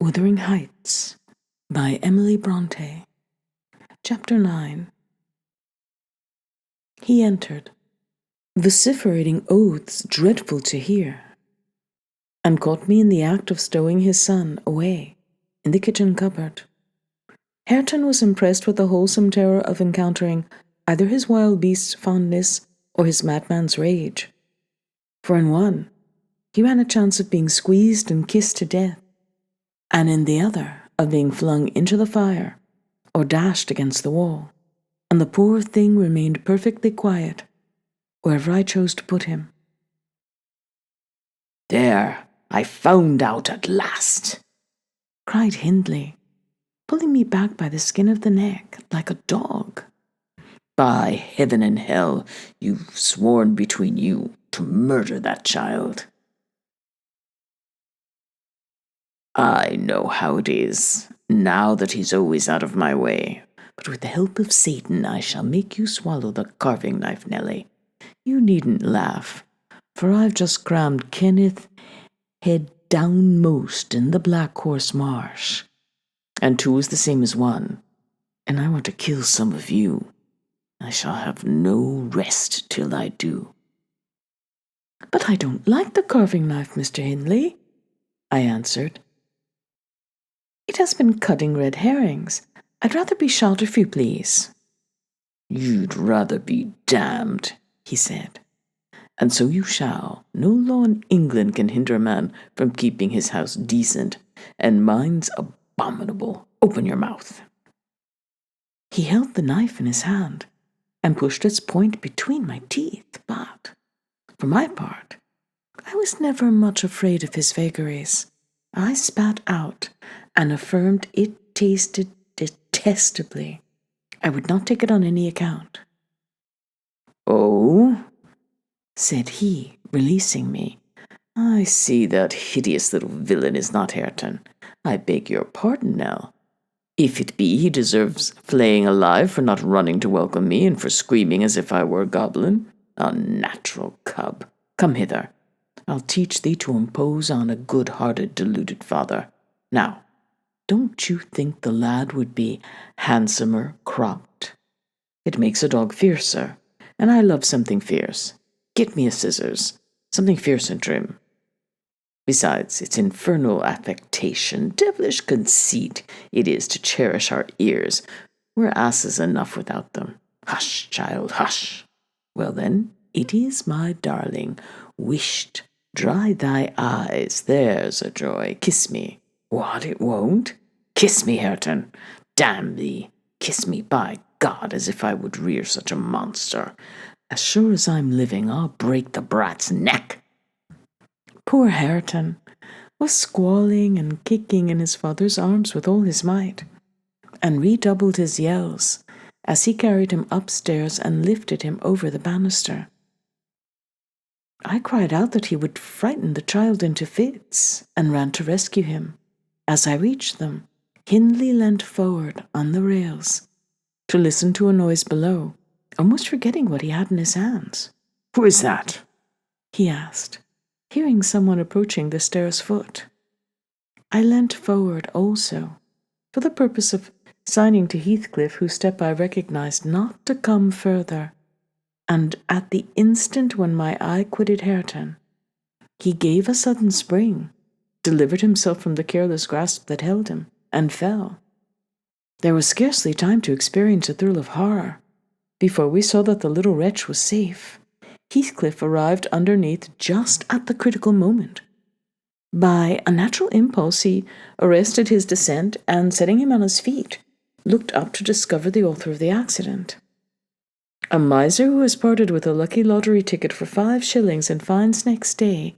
Wuthering Heights by Emily Brontë. Chapter 9. He entered, vociferating oaths dreadful to hear, and caught me in the act of stowing his son away in the kitchen cupboard. Hareton was impressed with the wholesome terror of encountering either his wild beast's fondness or his madman's rage, for in one he ran a chance of being squeezed and kissed to death, and in the other of being flung into the fire or dashed against the wall, and the poor thing remained perfectly quiet wherever I chose to put him. "There, I found out at last," cried Hindley, pulling me back by the skin of the neck like a dog. "By heaven and hell, you've sworn between you to murder that child." "I know how it is, now that he's always out of my way. But with the help of Satan, I shall make you swallow the carving knife, Nellie. You needn't laugh, for I've just crammed Kenneth head downmost in the Black Horse Marsh. And 2 is the same as 1, and I want to kill some of you. I shall have no rest till I do." "But I don't like the carving knife, Mr. Hindley," I answered. "It has been cutting red herrings. I'd rather be shot if you please." "You'd rather be damned," he said. "And so you shall. No law in England can hinder a man from keeping his house decent, and mine's abominable. Open your mouth." He held the knife in his hand and pushed its point between my teeth, but, for my part, I was never much afraid of his vagaries. I spat out and affirmed it tasted detestably. I would not take it on any account. "Oh?" said he, releasing me. "I see that hideous little villain is not Hareton. I beg your pardon, Nell. If it be, he deserves flaying alive for not running to welcome me and for screaming as if I were a goblin. Unnatural cub. Come hither. I'll teach thee to impose on a good-hearted, deluded father. Now, don't you think the lad would be handsomer cropped? It makes a dog fiercer, and I love something fierce. Get me a scissors, something fierce and trim. Besides, it's infernal affectation, devilish conceit it is to cherish our ears. We're asses enough without them. Hush, child, hush. Well then, it is my darling. Wisht, dry thy eyes, there's a joy. Kiss me. What, it won't? Kiss me, Hareton. Damn thee. Kiss me, by God, as if I would rear such a monster. As sure as I'm living, I'll break the brat's neck." Poor Hareton was squalling and kicking in his father's arms with all his might, and redoubled his yells as he carried him upstairs and lifted him over the banister. I cried out that he would frighten the child into fits, and ran to rescue him. As I reached them, Hindley leant forward on the rails to listen to a noise below, almost forgetting what he had in his hands. "Who is that?" he asked, hearing someone approaching the stairs foot. I leant forward also, for the purpose of signing to Heathcliff, whose step I recognized, not to come further, and at the instant when my eye quitted Hareton, he gave a sudden spring, delivered himself from the careless grasp that held him, and fell. There was scarcely time to experience a thrill of horror before we saw that the little wretch was safe. Heathcliff arrived underneath just at the critical moment. By a natural impulse, he arrested his descent and, setting him on his feet, looked up to discover the author of the accident. A miser who has parted with a lucky lottery ticket for 5 shillings and finds next day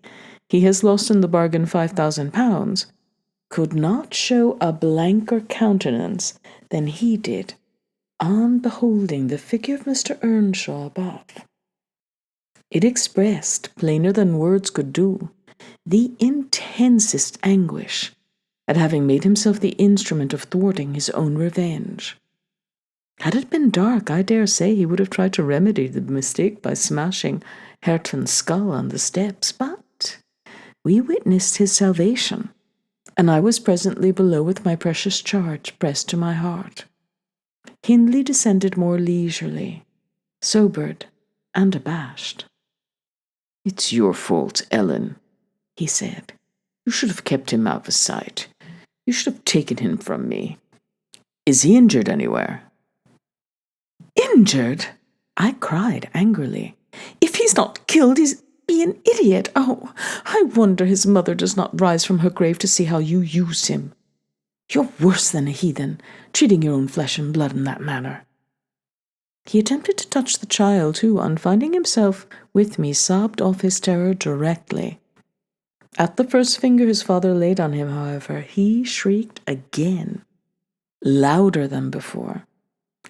he has lost in the bargain £5,000, could not show a blanker countenance than he did on beholding the figure of Mr. Earnshaw above. It expressed, plainer than words could do, the intensest anguish at having made himself the instrument of thwarting his own revenge. Had it been dark, I dare say he would have tried to remedy the mistake by smashing Hareton's skull on the steps, but we witnessed his salvation and I was presently below with my precious charge pressed to my heart. Hindley descended more leisurely, sobered and abashed. "It's your fault, Ellen," he said. "You should have kept him out of sight. You should have taken him from me. Is he injured anywhere?" "Injured?" I cried angrily. "If he's not killed, he's an idiot. Oh, I wonder his mother does not rise from her grave to see how you use him. You're worse than a heathen, treating your own flesh and blood in that manner." He attempted to touch the child, who, on finding himself with me, sobbed off his terror directly. At the first finger his father laid on him, however, he shrieked again, louder than before,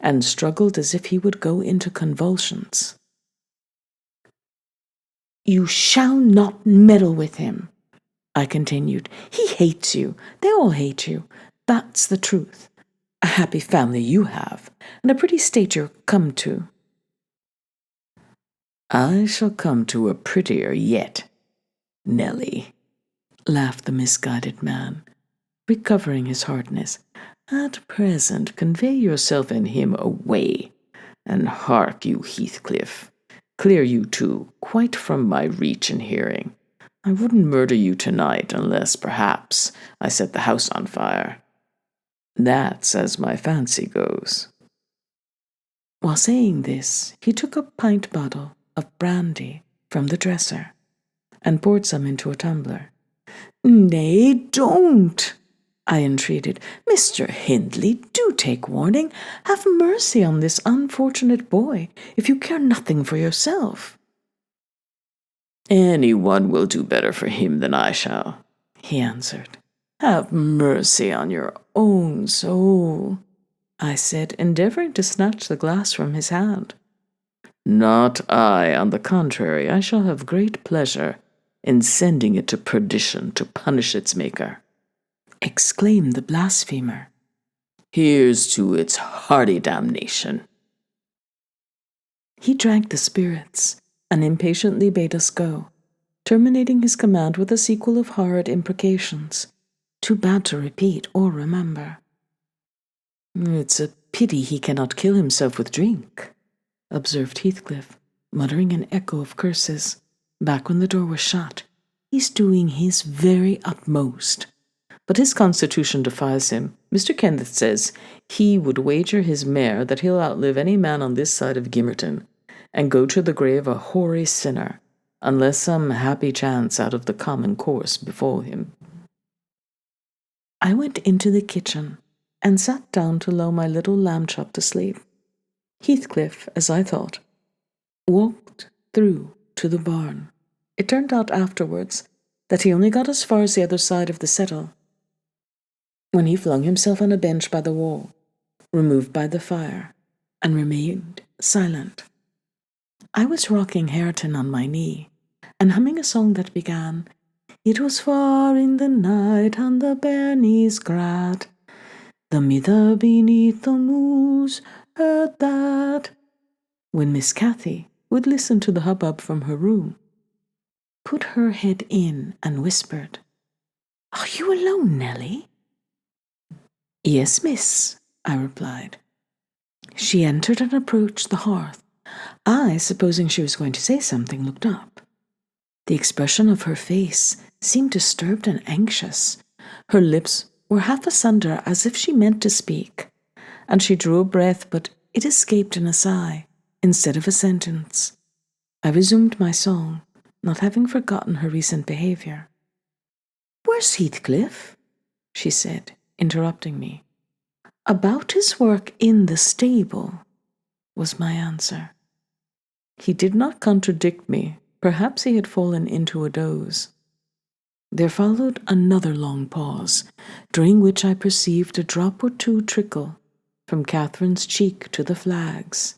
and struggled as if he would go into convulsions. "You shall not meddle with him," I continued. "He hates you. They all hate you. That's the truth. A happy family you have, and a pretty state you're come to." "I shall come to a prettier yet, Nellie," laughed the misguided man, recovering his hardness. "At present, convey yourself and him away, and hark you, Heathcliff, clear you too, quite from my reach and hearing. I wouldn't murder you tonight unless, perhaps, I set the house on fire. That's as my fancy goes." While saying this, he took a pint bottle of brandy from the dresser and poured some into a tumbler. "Nay, don't," I entreated. "Mr. Hindley, do take warning. Have mercy on this unfortunate boy, if you care nothing for yourself." "Anyone will do better for him than I shall," he answered. "Have mercy on your own soul," I said, endeavoring to snatch the glass from his hand. "Not I. On the contrary, I shall have great pleasure in sending it to perdition to punish its maker," exclaimed the blasphemer. "Here's to its hearty damnation." He drank the spirits and impatiently bade us go, terminating his command with a sequel of horrid imprecations, too bad to repeat or remember. "It's a pity he cannot kill himself with drink," observed Heathcliff, muttering an echo of curses, back when the door was shut. "He's doing his very utmost, but his constitution defies him. Mr. Kenneth says he would wager his mare that he'll outlive any man on this side of Gimmerton, and go to the grave a hoary sinner, unless some happy chance out of the common course befall him." I went into the kitchen and sat down to lull my little lamb chop to sleep. Heathcliff, as I thought, walked through to the barn. It turned out afterwards that he only got as far as the other side of the settle, when he flung himself on a bench by the wall, removed by the fire, and remained silent. I was rocking Hareton on my knee, and humming a song that began, "It was far in the night, and the bairnies grat. The mither beneath the moors heard that," when Miss Cathy, who had listened to the hubbub from her room, put her head in and whispered, "Are you alone, Nellie?" "Yes, miss," I replied. She entered and approached the hearth. I, supposing she was going to say something, looked up. The expression of her face seemed disturbed and anxious. Her lips were half asunder as if she meant to speak, and she drew a breath, but it escaped in a sigh instead of a sentence. I resumed my song, not having forgotten her recent behavior. "Where's Heathcliff?" she said, interrupting me. "About his work in the stable," was my answer. He did not contradict me. Perhaps he had fallen into a doze. There followed another long pause, during which I perceived a drop or two trickle from Catherine's cheek to the flags.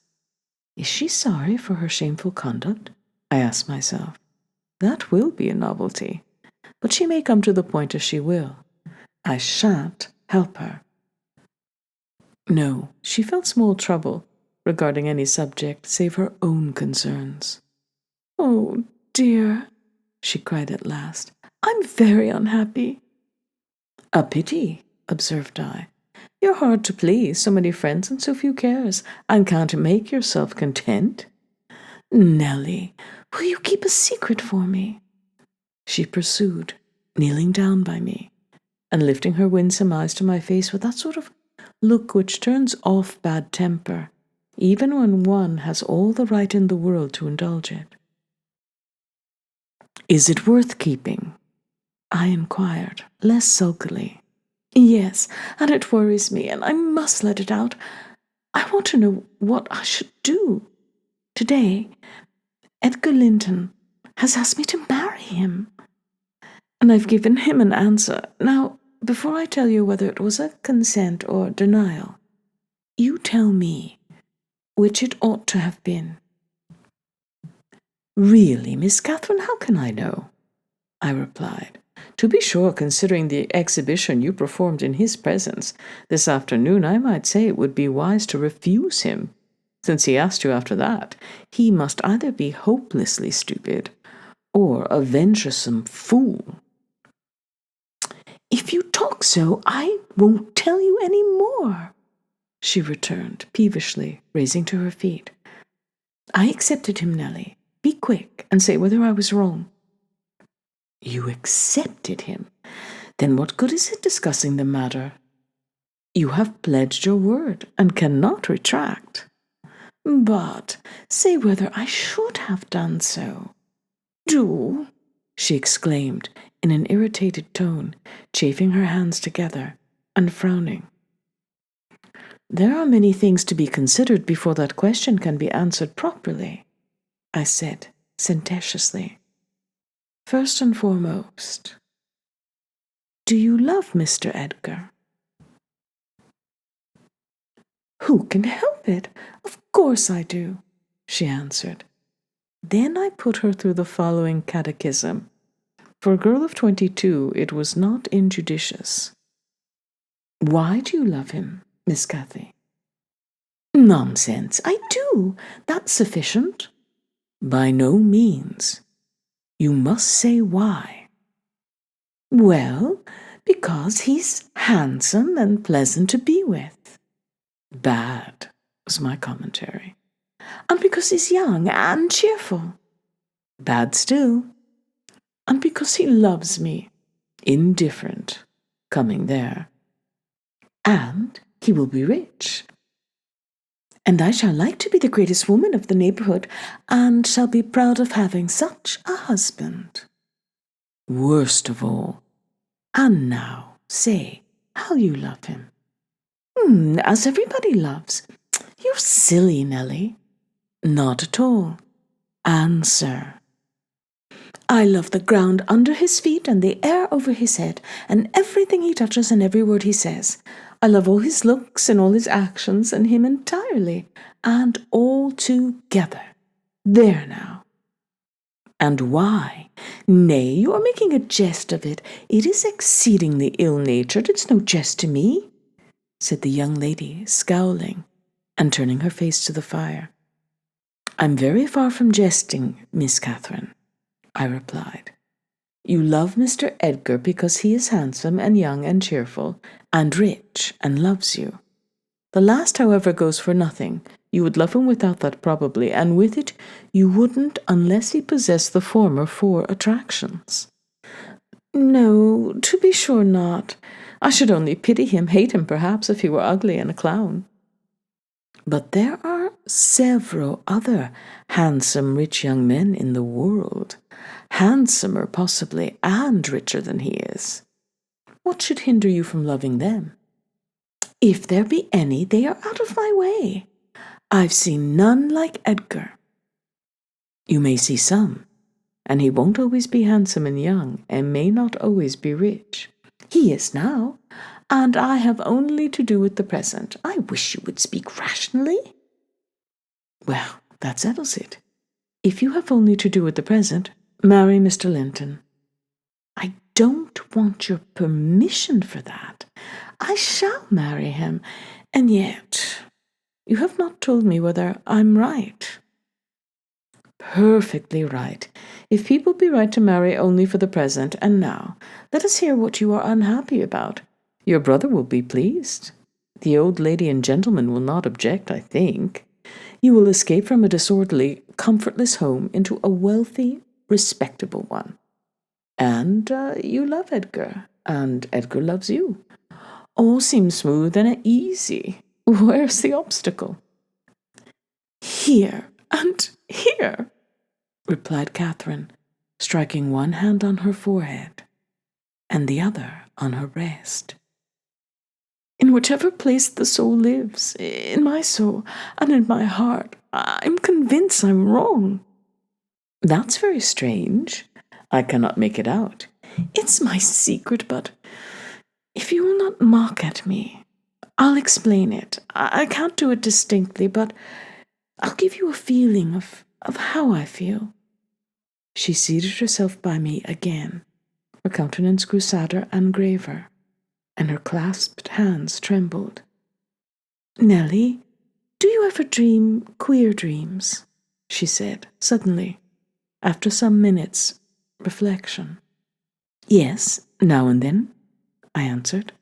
Is she sorry for her shameful conduct? I asked myself. That will be a novelty, but she may come to the point as she will. I shan't help her. No, she felt small trouble regarding any subject save her own concerns. "Oh, dear," she cried at last, "I'm very unhappy." A pity, observed I. You're hard to please, so many friends and so few cares, and can't make yourself content. Nelly, will you keep a secret for me? She pursued, kneeling down by me, and lifting her winsome eyes to my face with that sort of look which turns off bad temper, even when one has all the right in the world to indulge it. Is it worth keeping? I inquired, less sulkily. Yes, and it worries me, and I must let it out. I want to know what I should do. Today, Edgar Linton has asked me to marry him, and I've given him an answer. Now, before I tell you whether it was a consent or denial, you tell me which it ought to have been. Really, Miss Catherine, how can I know? I replied. To be sure, considering the exhibition you performed in his presence this afternoon, I might say it would be wise to refuse him. Since he asked you after that, he must either be hopelessly stupid or a venturesome fool. If you talk so, I won't tell you any more, she returned, peevishly, raising to her feet. I accepted him, Nelly. Be quick, and say whether I was wrong. You accepted him? Then what good is it discussing the matter? You have pledged your word, and cannot retract. But say whether I should have done so. Do, she exclaimed, in an irritated tone, chafing her hands together, and frowning. There are many things to be considered before that question can be answered properly, I said, sententiously. First and foremost, do you love Mr. Edgar? Who can help it? Of course I do, she answered. Then I put her through the following catechism. For a girl of 22, it was not injudicious. Why do you love him, Miss Cathy? Nonsense, I do. That's sufficient. By no means. You must say why. Well, because he's handsome and pleasant to be with. Bad, was my commentary. And because he's young and cheerful. Bad still. And because he loves me. Indifferent. Coming there. And he will be rich. And I shall like to be the greatest woman of the neighborhood, and shall be proud of having such a husband. Worst of all. And now, say how you love him. As everybody loves. You're silly, Nelly. Not at all. Answer. I love the ground under his feet and the air over his head, and everything he touches and every word he says. I love all his looks and all his actions and him entirely, and all together. There now. And why? Nay, you are making a jest of it. It is exceedingly ill-natured. It's no jest to me, said the young lady, scowling, and turning her face to the fire. I'm very far from jesting, Miss Catherine, I replied. You love Mr. Edgar because he is handsome and young and cheerful, and rich, and loves you. The last, however, goes for nothing. You would love him without that probably, and with it you wouldn't unless he possessed the former 4 attractions. No, to be sure not. I should only pity him, hate him perhaps, if he were ugly and a clown. But there are several other handsome, rich young men in the world, handsomer possibly, and richer than he is. What should hinder you from loving them? If there be any, they are out of my way. I've seen none like Edgar. You may see some, and he won't always be handsome and young, and may not always be rich. He is now, and I have only to do with the present. I wish you would speak rationally. Well, that settles it. If you have only to do with the present, marry Mr. Linton. I don't want your permission for that. I shall marry him, and yet you have not told me whether I'm right. perfectly right. If people be right to marry only for the present, and now, let us hear what you are unhappy about. Your brother will be pleased. The old lady and gentleman will not object, I think. You will escape from a disorderly, comfortless home into a wealthy, respectable one. And you love Edgar, and Edgar loves you. All seems smooth and easy. Where's the obstacle? Here and here, replied Catherine, striking one hand on her forehead and the other on her breast. In whichever place the soul lives, in my soul and in my heart, I'm convinced I'm wrong. That's very strange. I cannot make it out. It's my secret, but if you will not mock at me, I'll explain it. I can't do it distinctly, but I'll give you a feeling of how I feel. She seated herself by me again. Her countenance grew sadder and graver, and her clasped hands trembled. Nellie, do you ever dream queer dreams? She said, suddenly, after some minutes' reflection. Yes, now and then, I answered.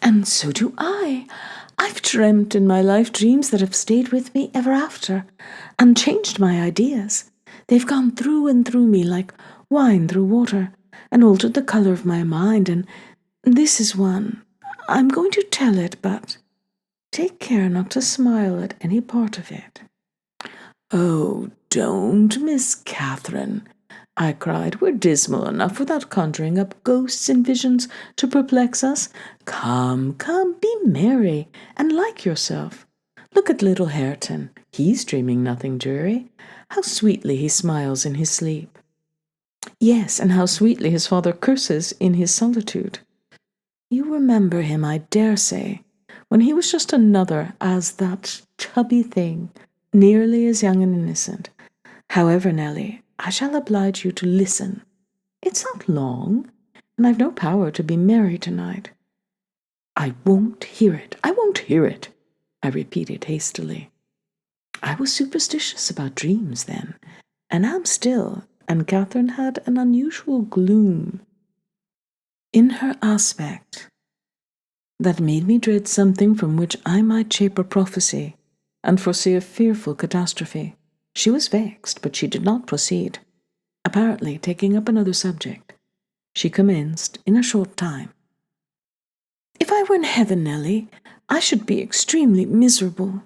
And so do I. I've dreamt in my life dreams that have stayed with me ever after, and changed my ideas. They've gone through and through me like wine through water, and altered the colour of my mind, and this is one. I'm going to tell it, but take care not to smile at any part of it. Oh, don't, Miss Catherine, I cried. We're dismal enough without conjuring up ghosts and visions to perplex us. Come, be merry, and like yourself. Look at little Hareton. He's dreaming nothing dreary. How sweetly he smiles in his sleep. Yes, and how sweetly his father curses in his solitude. You remember him, I dare say, when he was just another as that chubby thing, nearly as young and innocent. However, Nellie, I shall oblige you to listen. It's not long, and I've no power to be merry tonight. I won't hear it, I repeated hastily. I was superstitious about dreams then, and am still, and Catherine had an unusual gloom in her aspect that made me dread something from which I might shape a prophecy and foresee a fearful catastrophe. She was vexed, but she did not proceed. Apparently taking up another subject, she commenced in a short time. If I were in heaven, Nellie, I should be extremely miserable.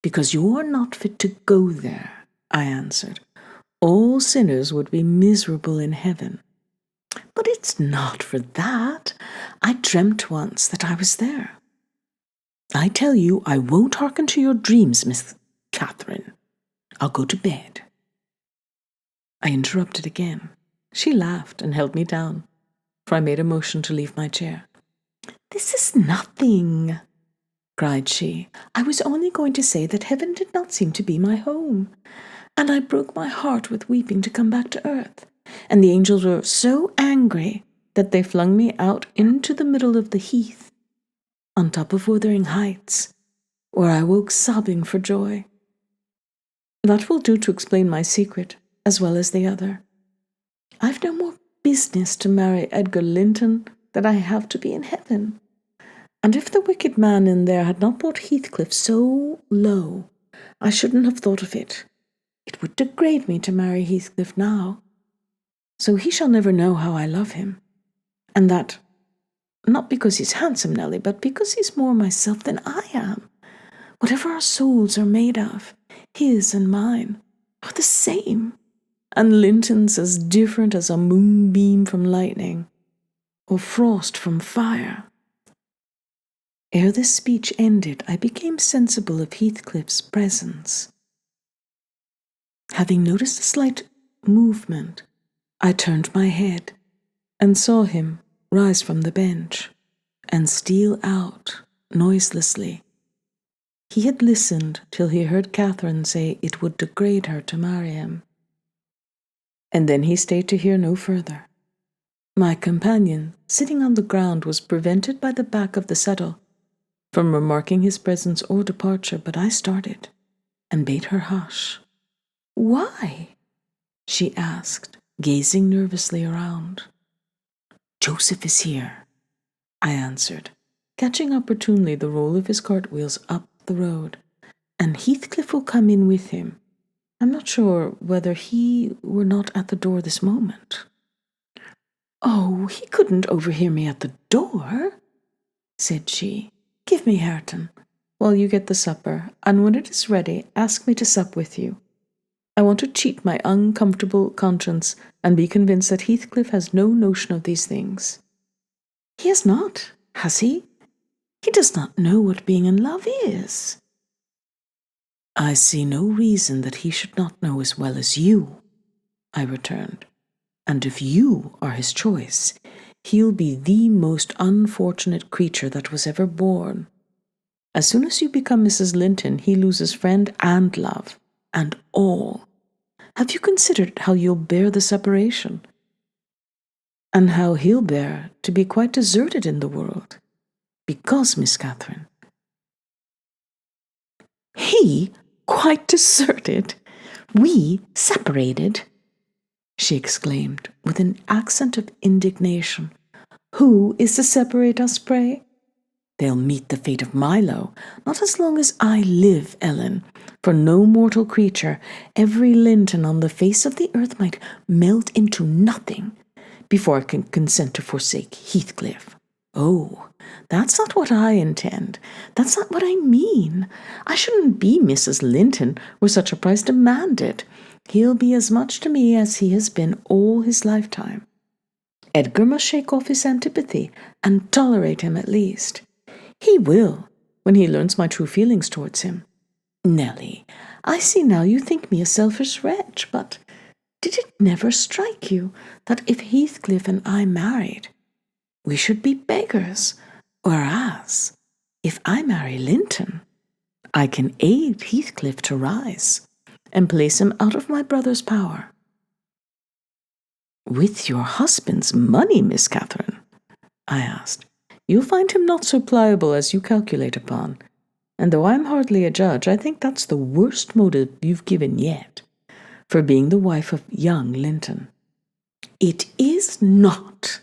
Because you are not fit to go there, I answered. All sinners would be miserable in heaven. But it's not for that. I dreamt once that I was there. I tell you, I won't hearken to your dreams, Miss Catherine. I'll go to bed. I interrupted again. She laughed and held me down, for I made a motion to leave my chair. This is nothing, cried she. I was only going to say that heaven did not seem to be my home, and I broke my heart with weeping to come back to earth, and the angels were so angry that they flung me out into the middle of the heath, on top of Wuthering Heights, where I woke sobbing for joy. That will do to explain my secret, as well as the other. I've no more business to marry Edgar Linton than I have to be in heaven. And if the wicked man in there had not brought Heathcliff so low, I shouldn't have thought of it. It would degrade me to marry Heathcliff now. So he shall never know how I love him. And that, not because he's handsome, Nellie, but because he's more myself than I am. Whatever our souls are made of, his and mine, are the same. And Linton's as different as a moonbeam from lightning, or frost from fire. Ere this speech ended, I became sensible of Heathcliff's presence. Having noticed a slight movement, I turned my head and saw him rise from the bench and steal out noiselessly. He had listened till he heard Catherine say it would degrade her to marry him, and then he stayed to hear no further. My companion, sitting on the ground, was prevented by the back of the settle from remarking his presence or departure, but I started and bade her hush. Why? She asked, gazing nervously around. Joseph is here, I answered, catching opportunely the roll of his cartwheels up the road, and Heathcliff will come in with him. I'm not sure whether he were not at the door this moment. Oh, he couldn't overhear me at the door, said she. Give me Hareton, while you get the supper, and when it is ready, ask me to sup with you. I want to cheat my uncomfortable conscience and be convinced that Heathcliff has no notion of these things. He has not, has he? He does not know what being in love is. I see no reason that he should not know as well as you, I returned. And if you are his choice, he'll be the most unfortunate creature that was ever born. As soon as you become Mrs. Linton, he loses friend and love, and all. Have you considered how you'll bear the separation? And how he'll bear to be quite deserted in the world? Because, Miss Catherine, he quite deserted? We separated? She exclaimed, with an accent of indignation. Who is to separate us, pray? They'll meet the fate of Milo, not as long as I live, Ellen, for no mortal creature, every Linton on the face of the earth might melt into nothing before I can consent to forsake Heathcliff. Oh, that's not what I intend. That's not what I mean. I shouldn't be Mrs. Linton were such a price demanded. He'll be as much to me as he has been all his lifetime. Edgar must shake off his antipathy and tolerate him at least. He will, when he learns my true feelings towards him. Nelly, I see now you think me a selfish wretch, but did it never strike you that if Heathcliff and I married, we should be beggars, whereas, if I marry Linton, I can aid Heathcliff to rise and place him out of my brother's power? With your husband's money, Miss Catherine? I asked. You'll find him not so pliable as you calculate upon, and though I'm hardly a judge, I think that's the worst motive you've given yet for being the wife of young Linton. It is not,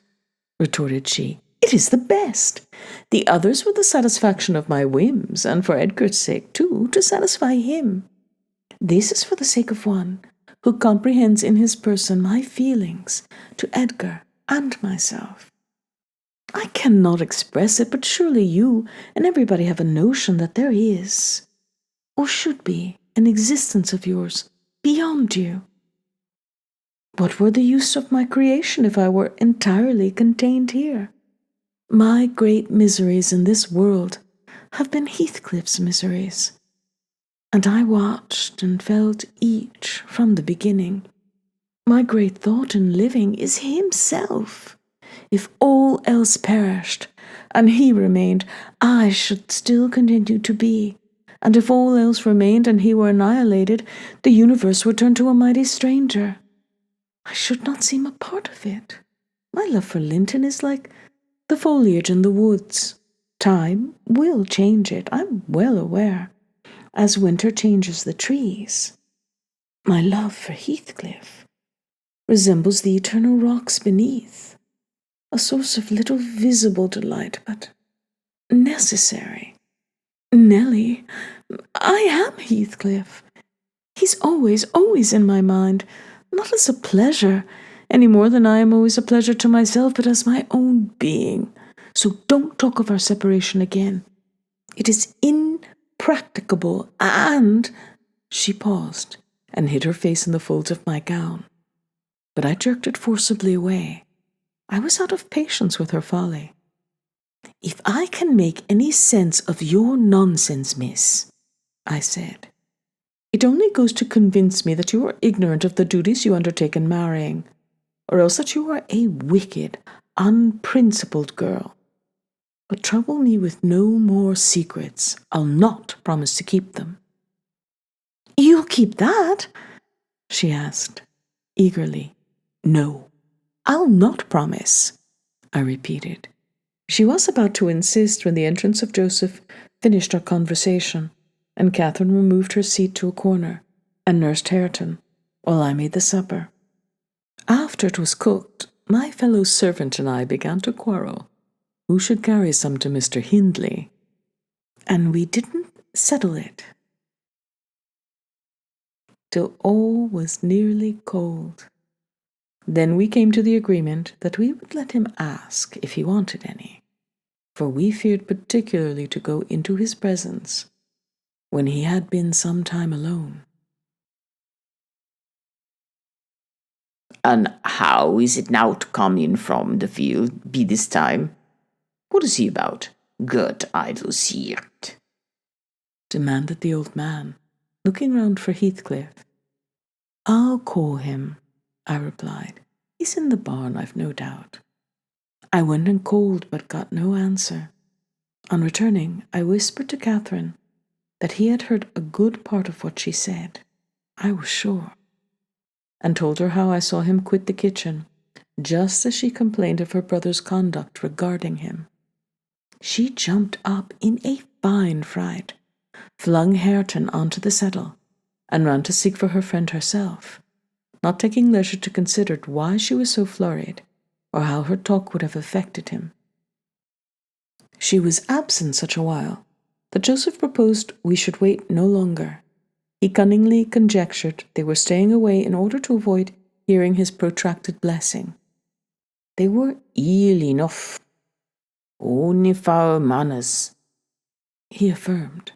retorted she. It is the best. The others were the satisfaction of my whims, and for Edgar's sake, too, to satisfy him. This is for the sake of one who comprehends in his person my feelings to Edgar and myself. I cannot express it, but surely you and everybody have a notion that there is, or should be, an existence of yours beyond you. What were the use of my creation if I were entirely contained here? My great miseries in this world have been Heathcliff's miseries, and I watched and felt each from the beginning. My great thought in living is himself. If all else perished, and he remained, I should still continue to be. And if all else remained, and he were annihilated, the universe would turn to a mighty stranger. I should not seem a part of it. My love for Linton is like the foliage in the woods. Time will change it, I'm well aware, as winter changes the trees. My love for Heathcliff resembles the eternal rocks beneath, a source of little visible delight, but necessary. Nelly, I am Heathcliff. He's always, always in my mind, not as a pleasure, any more than I am always a pleasure to myself, but as my own being. So don't talk of our separation again. It is impracticable, and— She paused and hid her face in the folds of my gown, but I jerked it forcibly away. I was out of patience with her folly. If I can make any sense of your nonsense, miss, I said, it only goes to convince me that you are ignorant of the duties you undertake in marrying, or else that you are a wicked, unprincipled girl. But trouble me with no more secrets. I'll not promise to keep them. You'll keep that? She asked, eagerly. No. I'll not promise, I repeated. She was about to insist when the entrance of Joseph finished our conversation, and Catherine removed her seat to a corner, and nursed Hareton, while I made the supper. After it was cooked, my fellow servant and I began to quarrel who should carry some to Mr. Hindley, and we didn't settle it till all was nearly cold. Then we came to the agreement that we would let him ask if he wanted any, for we feared particularly to go into his presence when he had been some time alone. And how is it now to come in from the field be this time? What is he about? Good idle seert, demanded the old man, looking round for Heathcliff. I'll call him, I replied. He's in the barn, I've no doubt. I went and called, but got no answer. On returning, I whispered to Catherine that he had heard a good part of what she said, I was sure, and told her how I saw him quit the kitchen, just as she complained of her brother's conduct regarding him. She jumped up in a fine fright, flung Hareton onto the settle, and ran to seek for her friend herself, not taking leisure to consider why she was so flurried, or how her talk would have affected him. She was absent such a while that Joseph proposed we should wait no longer. He cunningly conjectured they were staying away in order to avoid hearing his protracted blessing. They were ill enough, only foul manners, he affirmed,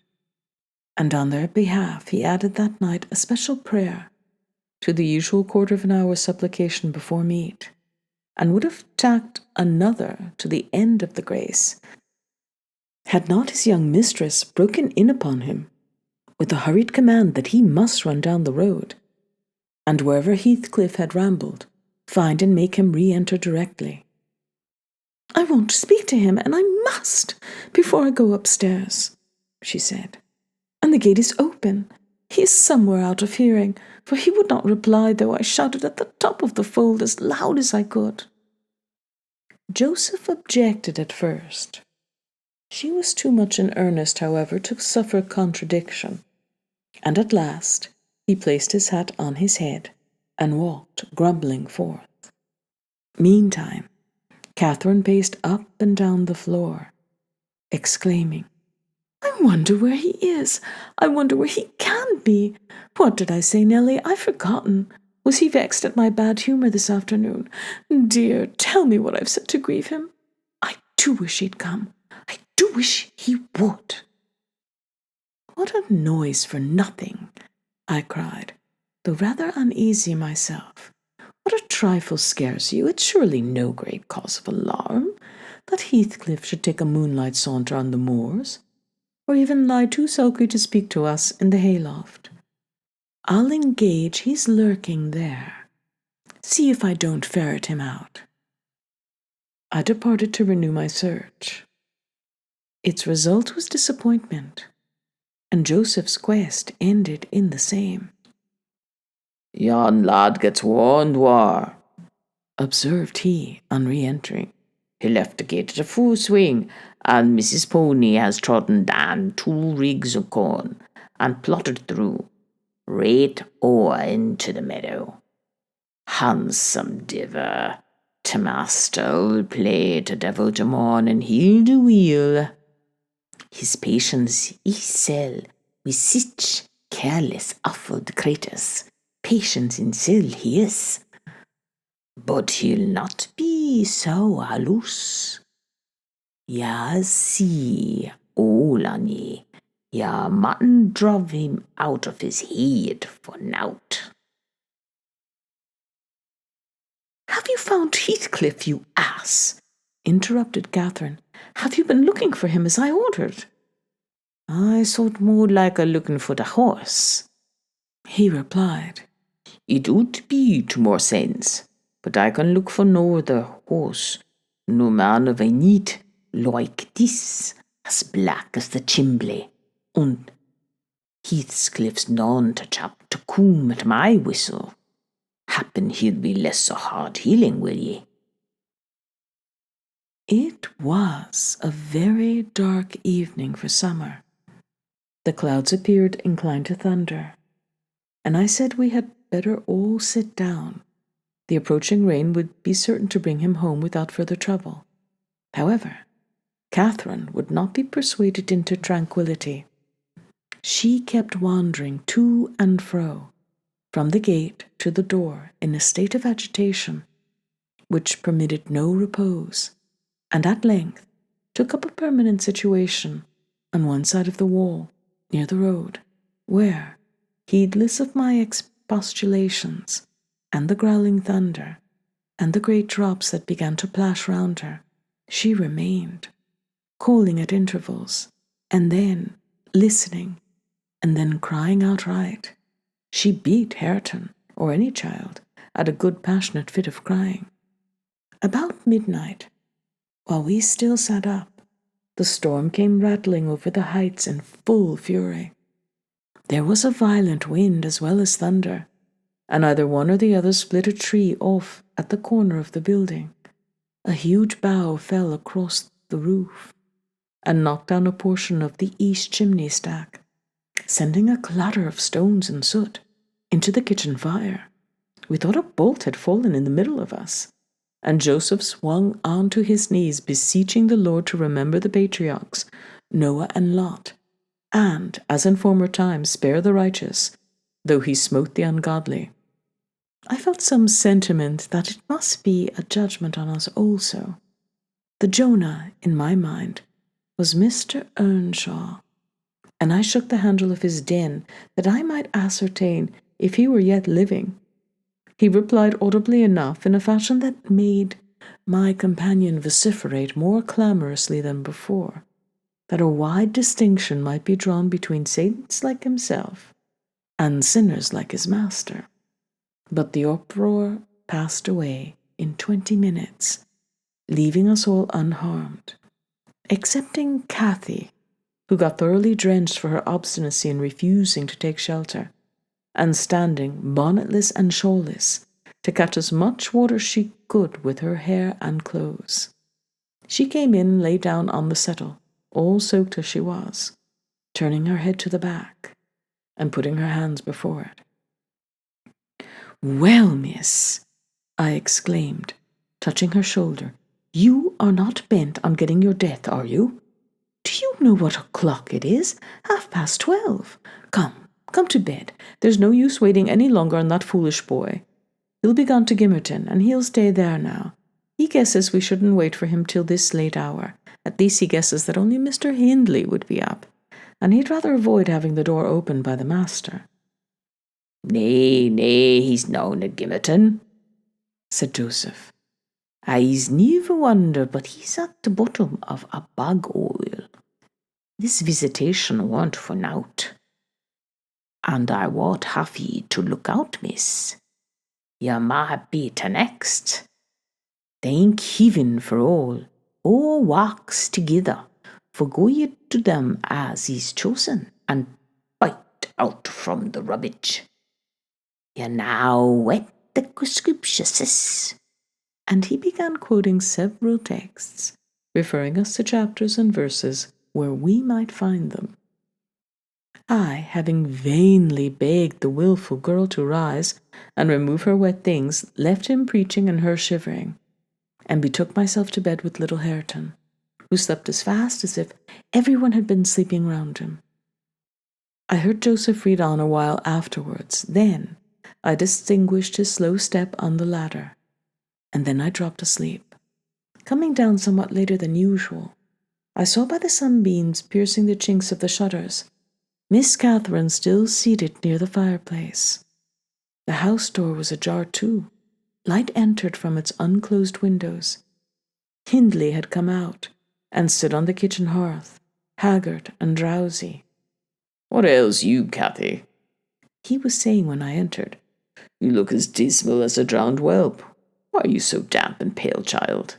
and on their behalf he added that night a special prayer to the usual quarter of an hour's supplication before meat, and would have tacked another to the end of the grace, had not his young mistress broken in upon him with a hurried command that he must run down the road, and wherever Heathcliff had rambled, find and make him re-enter directly. I want to speak to him, and I must, before I go upstairs, she said. And the gate is open. He is somewhere out of hearing, for he would not reply, though I shouted at the top of the fold as loud as I could. Joseph objected at first. She was too much in earnest, however, to suffer contradiction, and at last he placed his hat on his head and walked grumbling forth. Meantime, Catherine paced up and down the floor, exclaiming, I wonder where he is. I wonder where he can be. What did I say, Nellie? I've forgotten. Was he vexed at my bad humour this afternoon? Dear, tell me what I've said to grieve him. I do wish he'd come. I do wish he would. What a noise for nothing, I cried, though rather uneasy myself. What a trifle scares you. It's surely no great cause of alarm that Heathcliff should take a moonlight saunter on the moors, or even lie too sulky to speak to us in the hayloft. I'll engage he's lurking there. See if I don't ferret him out. I departed to renew my search. Its result was disappointment, and Joseph's quest ended in the same. Yon lad gets warned war, observed he on re-entering. He left the gate at a full swing, and Mrs. Pony has trodden down 2 rigs of corn, and plotted through, right o'er into the meadow. Handsome diver, t' master'll play t' devil to morn, and he'll do weel. His patience he sell with sich careless, offald craters. Patience in sell he is. But he'll not be so loose. Ya see, all on ye, ya mutton druv him out of his head for nowt. Have you found Heathcliff, you ass? Interrupted Catherine. Have you been looking for him as I ordered? I thought more like a looking for the horse, he replied. It would be to more sense, but I can look for no other horse, no man of a need like this, as black as the chimbley, and Heathcliff's none to chap to coom at my whistle. Happen he'll be less so hard healing, will ye? It was a very dark evening for summer. The clouds appeared inclined to thunder, and I said we had better all sit down. The approaching rain would be certain to bring him home without further trouble. However, Catherine would not be persuaded into tranquillity. She kept wandering to and fro, from the gate to the door, in a state of agitation, which permitted no repose, and at length took up a permanent situation on one side of the wall, near the road, where, heedless of my expostulations, and the growling thunder, and the great drops that began to plash round her, she remained, calling at intervals, and then listening, and then crying outright. She beat Hareton, or any child, at a good passionate fit of crying. About midnight, while we still sat up, the storm came rattling over the heights in full fury. There was a violent wind as well as thunder, and either one or the other split a tree off at the corner of the building. A huge bough fell across the roof, and knocked down a portion of the east chimney stack, sending a clatter of stones and soot into the kitchen fire. We thought a bolt had fallen in the middle of us, and Joseph swung on to his knees, beseeching the Lord to remember the patriarchs, Noah and Lot, and, as in former times, spare the righteous, though he smote the ungodly. I felt some sentiment that it must be a judgment on us also. The Jonah, in my mind, was Mr. Earnshaw, and I shook the handle of his den that I might ascertain if he were yet living. He replied audibly enough, in a fashion that made my companion vociferate more clamorously than before, that a wide distinction might be drawn between saints like himself and sinners like his master. But the uproar passed away in 20 minutes, leaving us all unharmed, excepting Cathy, who got thoroughly drenched for her obstinacy in refusing to take shelter, and standing bonnetless and shawlless to catch as much water she could with her hair and clothes. She came in and lay down on the settle, all soaked as she was, turning her head to the back, and putting her hands before it. "Well, miss," I exclaimed, touching her shoulder, "you are not bent on getting your death, are you? Do you know what o'clock it is? 12:30. Come to bed. There's no use waiting any longer on that foolish boy. He'll be gone to Gimmerton, and he'll stay there now. He guesses we shouldn't wait for him till this late hour. At least he guesses that only Mr. Hindley would be up, and he'd rather avoid having the door opened by the master." Nay, he's nown at Gimmerton," said Joseph. "I's never wonder but he's at the bottom of a bog hole. This visitation warn't for nowt. And I wot happy to look out, miss. You might be to next. Thank heaven for all walks together, for go ye to them as is chosen, and bite out from the rubbish. You now wet the scriptures." And he began quoting several texts, referring us to chapters and verses where we might find them. I, having vainly begged the wilful girl to rise and remove her wet things, left him preaching and her shivering, and betook myself to bed with little Hareton, who slept as fast as if everyone had been sleeping round him. I heard Joseph read on a while afterwards. Then I distinguished his slow step on the ladder, and then I dropped asleep. Coming down somewhat later than usual, I saw by the sunbeams piercing the chinks of the shutters Miss Catherine still seated near the fireplace. The house door was ajar too. Light entered from its unclosed windows. Hindley had come out and stood on the kitchen hearth, haggard and drowsy. "What ails you, Cathy?" he was saying when I entered. "You look as dismal as a drowned whelp. Why are you so damp and pale, child?"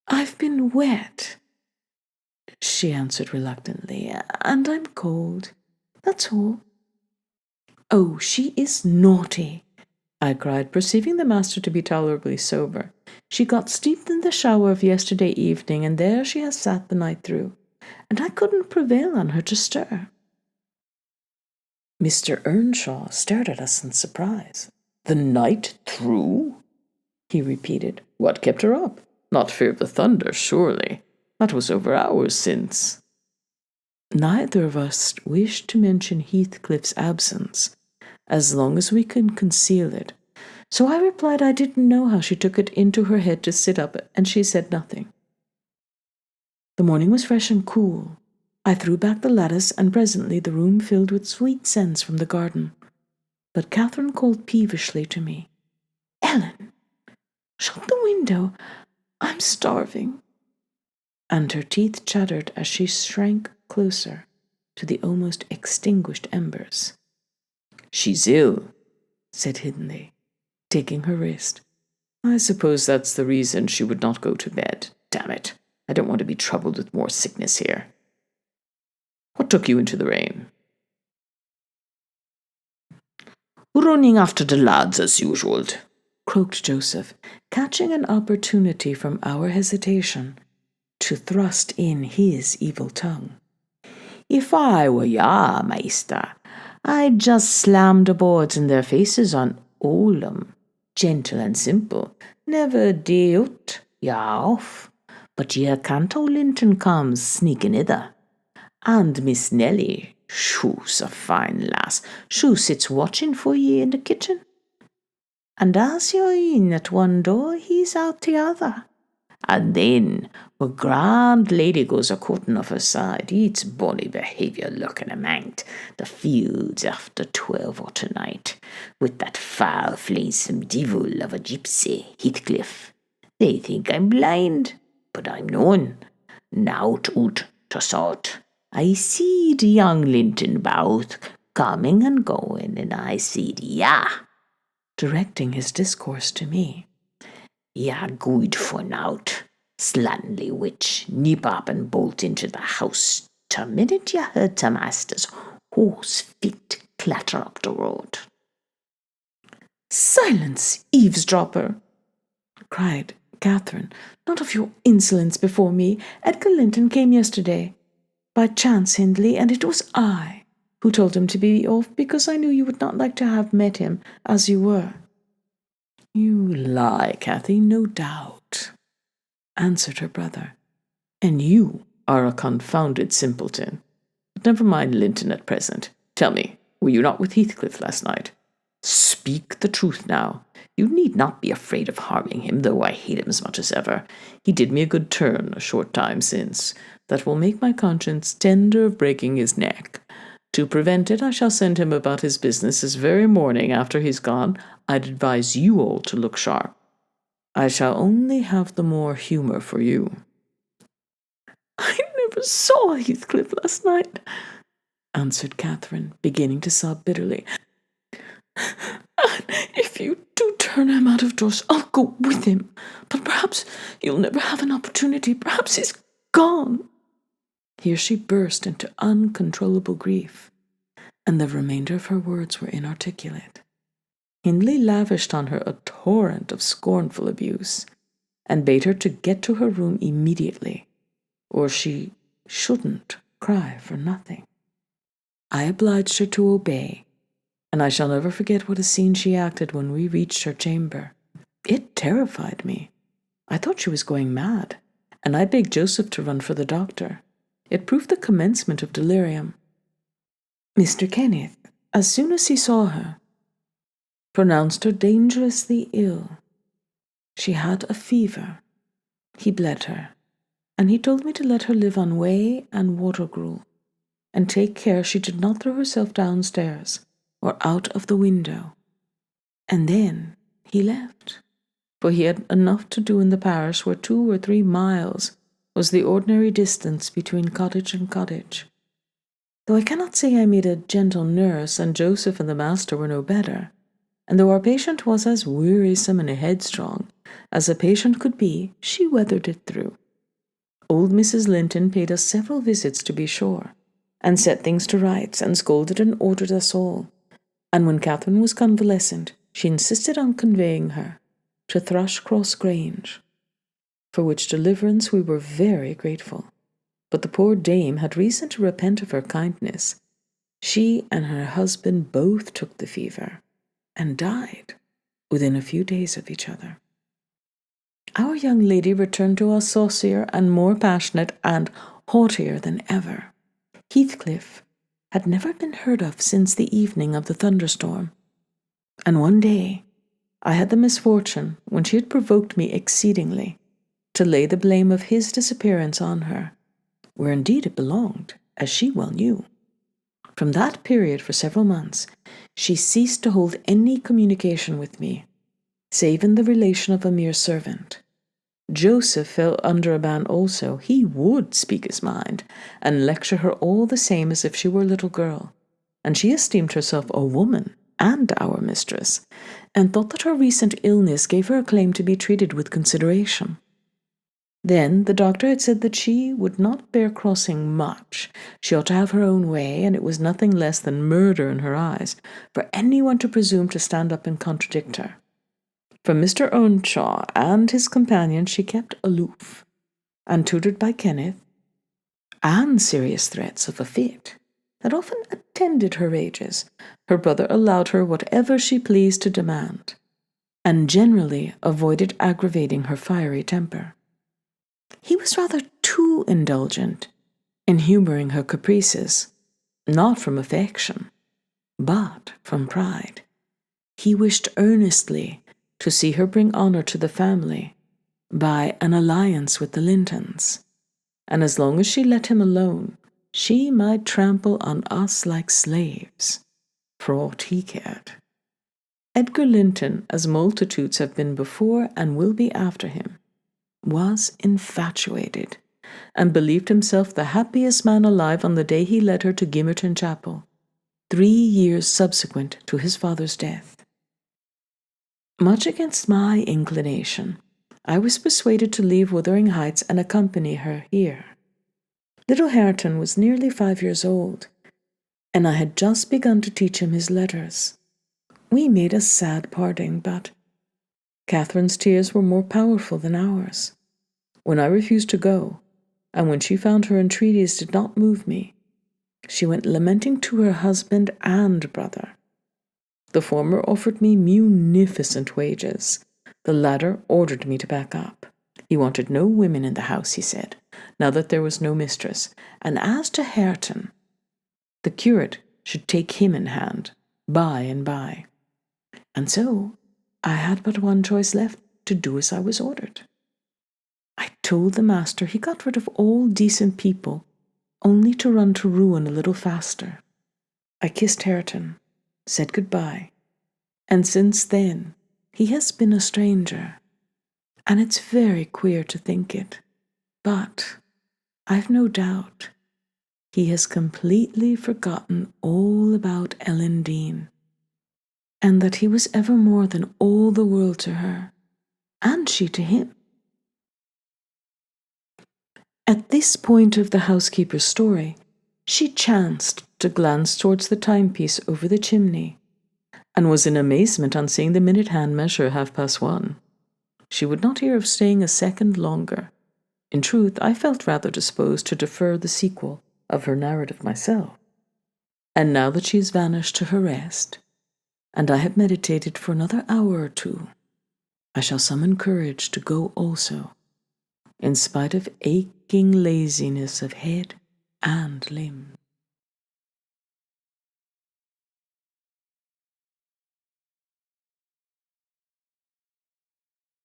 "I've been wet," she answered reluctantly, "and I'm cold. That's all." "Oh, she is naughty," I cried, perceiving the master to be tolerably sober. "She got steeped in the shower of yesterday evening, and there she has sat the night through, and I couldn't prevail on her to stir." Mr. Earnshaw stared at us in surprise. "The night through?" he repeated. "What kept her up? Not fear of the thunder, surely. That was over hours since." Neither of us wished to mention Heathcliff's absence, as long as we could conceal it, so I replied I didn't know how she took it into her head to sit up, and she said nothing. The morning was fresh and cool. I threw back the lattice, and presently the room filled with sweet scents from the garden. But Catherine called peevishly to me, "Ellen, shut the window. I'm starving." And her teeth chattered as she shrank closer to the almost extinguished embers. "She's ill," said Hindley, taking her wrist. "I suppose that's the reason she would not go to bed. Damn it, I don't want to be troubled with more sickness here. What took you into the rain?" "Running after the lads as usual," croaked Joseph, catching an opportunity from our hesitation to thrust in his evil tongue. "If I were ya, maister, I'd just slam the boards in their faces on all 'em. Gentle and simple. Never a day out, ya off. But ye can't all Linton comes sneaking hither. And Miss Nelly, shoo's a fine lass. Shoo sits watching for ye in the kitchen. And as you're in at one door, he's out the other. And then, when grand lady goes a courting of her side, it's bonny behaviour looking a mangt the fields after 12 or tonight, with that foul fleesome divil of a gypsy, Heathcliff. They think I'm blind, but I'm known. Nowt oot to sort. I seed young Linton both coming and going, and I seed ya, directing his discourse to me. "Ya good for nowt, slanly witch, nip up and bolt into the house the minute ya heard ta master's horse feet clatter up the road." "Silence, eavesdropper!" cried Catherine. "Not of your insolence before me. Edgar Linton came yesterday, by chance, Hindley, and it was I who told him to be off because I knew you would not like to have met him as you were." "You lie, Cathy, no doubt," answered her brother. "And you are a confounded simpleton. But never mind Linton at present. Tell me, were you not with Heathcliff last night? Speak the truth now. You need not be afraid of harming him, though I hate him as much as ever. He did me a good turn a short time since, that will make my conscience tender of breaking his neck. To prevent it, I shall send him about his business this very morning after he's gone. I'd advise you all to look sharp. I shall only have the more humour for you." "I never saw Heathcliff last night," answered Catherine, beginning to sob bitterly. "And if you do turn him out of doors, I'll go with him. But perhaps you'll never have an opportunity. Perhaps he's gone." Here she burst into uncontrollable grief, and the remainder of her words were inarticulate. Hindley lavished on her a torrent of scornful abuse, and bade her to get to her room immediately, or she shouldn't cry for nothing. I obliged her to obey, and I shall never forget what a scene she acted when we reached her chamber. It terrified me. I thought she was going mad, and I begged Joseph to run for the doctor. It proved the commencement of delirium. Mr. Kenneth, as soon as he saw her, pronounced her dangerously ill. She had a fever. He bled her, and he told me to let her live on whey and water gruel, and take care she did not throw herself downstairs or out of the window. And then he left, for he had enough to do in the parish where 2 or 3 miles was the ordinary distance between cottage and cottage. Though I cannot say I made a gentle nurse, and Joseph and the master were no better, and though our patient was as wearisome and headstrong as a patient could be, she weathered it through. Old Mrs. Linton paid us several visits, to be sure, and set things to rights, and scolded and ordered us all. And when Catherine was convalescent, she insisted on conveying her to Thrushcross Grange, for which deliverance we were very grateful. But the poor dame had reason to repent of her kindness, She and her husband both took the fever and died within a few days of each other. Our young lady returned to us saucier and more passionate and haughtier than ever. Heathcliff had never been heard of since the evening of the thunderstorm, and one day I had the misfortune, when she had provoked me exceedingly, to lay the blame of his disappearance on her, where indeed it belonged, as she well knew. From that period, for several months, she ceased to hold any communication with me, save in the relation of a mere servant. Joseph fell under a ban also. He would speak his mind, and lecture her all the same as if she were a little girl, and she esteemed herself a woman and our mistress, and thought that her recent illness gave her a claim to be treated with consideration. Then the doctor had said that she would not bear crossing much. She ought to have her own way, and it was nothing less than murder in her eyes for anyone to presume to stand up and contradict her. From Mr. Earnshaw and his companion she kept aloof, and tutored by Kenneth, and serious threats of a fit that often attended her rages, her brother allowed her whatever she pleased to demand, and generally avoided aggravating her fiery temper. He was rather too indulgent in humoring her caprices, not from affection, but from pride. He wished earnestly to see her bring honor to the family by an alliance with the Lintons, and as long as she let him alone, she might trample on us like slaves, for aught he cared. Edgar Linton, as multitudes have been before and will be after him, was infatuated, and believed himself the happiest man alive on the day he led her to Gimmerton Chapel, 3 years subsequent to his father's death. Much against my inclination, I was persuaded to leave Wuthering Heights and accompany her here. Little Hareton was nearly 5 years old, and I had just begun to teach him his letters. We made a sad parting, but Catherine's tears were more powerful than ours. When I refused to go, and when she found her entreaties did not move me, she went lamenting to her husband and brother. The former offered me munificent wages. The latter ordered me to back up. He wanted no women in the house, he said, now that there was no mistress, and as to Hareton, the curate should take him in hand by and by. And so I had but one choice left, to do as I was ordered. I told the master he got rid of all decent people, only to run to ruin a little faster. I kissed Hareton, said good-bye, and since then he has been a stranger, and it's very queer to think it, but I've no doubt he has completely forgotten all about Ellen Dean, and that he was ever more than all the world to her, and she to him. At this point of the housekeeper's story, she chanced to glance towards the timepiece over the chimney, and was in amazement on seeing the minute hand measure 1:30. She would not hear of staying a second longer. In truth, I felt rather disposed to defer the sequel of her narrative myself. And now that she has vanished to her rest, and I have meditated for another hour or two, I shall summon courage to go also, in spite of aching laziness of head and limbs.